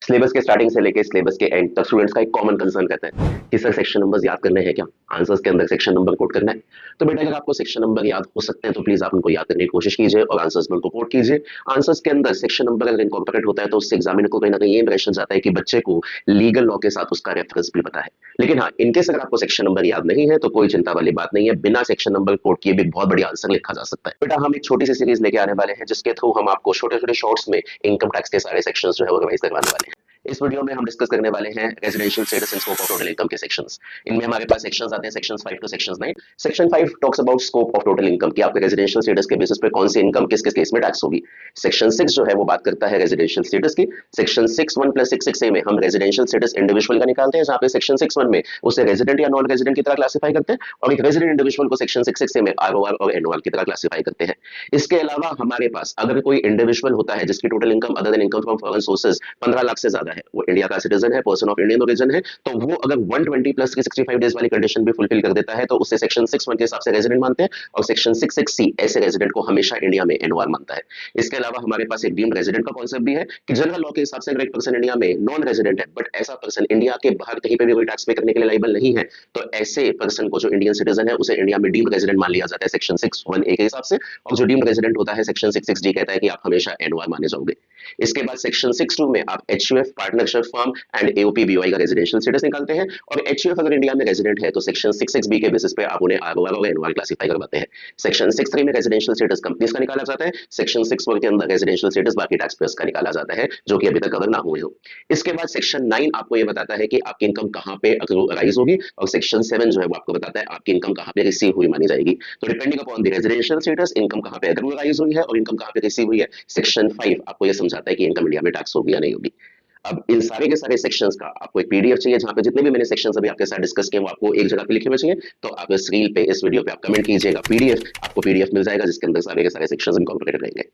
Syllabus के starting से लेके सिलेबस के एंड तक स्टूडेंट्स का एक कॉमन कंसर्न रहता है कि सर सेक्शन नंबर्स याद करने हैं क्या, आंसर्स के अंदर सेक्शन नंबर कोट करना है। तो बेटा अगर आपको सेक्शन नंबर याद हो सकते हैं तो प्लीज आप उनको याद करने की कोशिश कीजिए और आंसर्स में उनको कोट कीजिए। आंसर्स के अंदर सेक्शन नंबर अगर इंकॉर्पोरेट होता है तो उससे एग्जामिनर को कहीं ना कहीं ये इंप्रेशन जाता है कि बच्चे को लीगल लॉ के साथ उसका रेफरेंस भी पता है। लेकिन हाँ, इनकेस अगर आपको सेक्शन नंबर याद नहीं है तो कोई चिंता वाली बात नहीं है, बिना सेक्शन नंबर कोट किए भी बहुत बड़ी आंसर लिखा जा सकता है। बेटा हम एक छोटी सी सीरीज लेके आने वाले हैं जिसके थ्रू हम आपको छोटे छोटे शॉर्ट्स में इनकम टैक्स के सारे सेक्शंस जो है वो रिवाइज करवाने वाले हैं। इस वीडियो में हम डिस्कस करने वाले हैं residential status and scope of total income के सेक्शंस। इनमें हमारे पास सेक्शंस आते हैं sections 5 two sections 9। Section 5 talks about scope of total income कि आपके रेजिडेंशियल स्टेटस के बेसिस पे कौन सी इनकम किस किस केस में टैक्स होगी। सेक्शन 6 जो है वो बात करता है रेजिडेंशियल स्टेटस की। सेक्शन 6(1) + 6(6)(a) में हम रेजिडेंशियल स्टेटस इंडिविजुअल का निकालते हैं, जहां पे सेक्शन 6(1) में उसे रेजिडेंट या नॉन रेजिडेंट की तरह क्लासिफाई करते हैं और एक रेजिडेंट इंडिविजुअल को सेक्शन 6(6)(a) में आरओआर और एनओआर की तरह क्लासिफाई करते हैं। इसके अलावा हमारे पास अगर कोई इंडिविजुअल होता है जिसकी total income other than income from foreign sources 15 lakh से ज्यादा है, वो इंडिया का सिटीजन है, पर्सन ऑफ इंडियन ओरिजिन है, तो वो अगर 120 + 365 डेज वाली कंडीशन भी फुलफिल कर देता है तो उसे सेक्शन 6(1) के हिसाब से रेजिडेंट मानते हैं और सेक्शन 6(6)(c) ऐसे रेजिडेंट को हमेशा इंडिया में एनओआर मानता है। इसके अलावा हमारे पास एक डीम्ड रेजिडेंट का कॉन्सेप्ट भी है कि जनरल लॉ के हिसाब से अगर एक पर्सन इंडिया में नॉन रेजिडेंट है बट ऐसा पर्सन इंडिया के बाहर कहीं पे भी कोई टैक्स पे करने के लिए लायबल नहीं है, तो ऐसे पर्सन को जो इंडियन सिटीजन है उसे इंडिया में डीम्ड रेजिडेंट मान लिया जाता है सेक्शन 6(1)(a) के हिसाब से, और जो डीम्ड रेजिडेंट होता है सेक्शन 6(6)(d) कहता है कि आप हमेशा एनओआर माने जाओगे। इसके बाद सेक्शन 6(2) में आप HUF, partnership firm and AOP BOI का रेजिडेंशियल स्टेटस निकालते हैं और एचयूएफ अगर इंडिया में रेजिडेंट है तो सेक्शन 6(6)(b) के बेसिस पे आप उन्हें आरओआर और एनओआर क्लासिफाई करवाते हैं। सेक्शन 6(3) में रेजिडेंशियल स्टेटस कंपनीज का निकाला जाता है। सेक्शन 6(4) के अंदर रेजिडेंशियल स्टेटस बाकी टैक्स पेयर्स का निकाला जाता है जो कि अभी तक कवर ना हुए हो। इसके बाद सेक्शन 9 आपको ये बताता है कि आपकी इनकम कहां पे राइज होगी और सेक्शन 7 जो है वो आपको बताता है आपकी इनकम कहां पे रिसीव हुई मानी जाएगी। तो depending upon the residential status income कहां पे राइज हुई है और इनकम कहां पे रिसीव हुई है, सेक्शन 5 आपको ये समझाता है कि इनकम इंडिया में टैक्स होगी या नहीं होगी। अब इन सारे के सारे सेक्शंस का आपको एक पीडीएफ चाहिए जहां पे जितने भी मैंने सेक्शंस अभी आपके साथ डिस्कस किए वो आपको एक जगह पे लिखे हुए चाहिए। तो आप इस रील पे, इस वीडियो पे आप कमेंट कीजिएगा पीडीएफ, आपको पीडीएफ मिल जाएगा जिसके अंदर सारे के सारे सेक्शंस इनकॉर्पोरेटेड रहेंगे।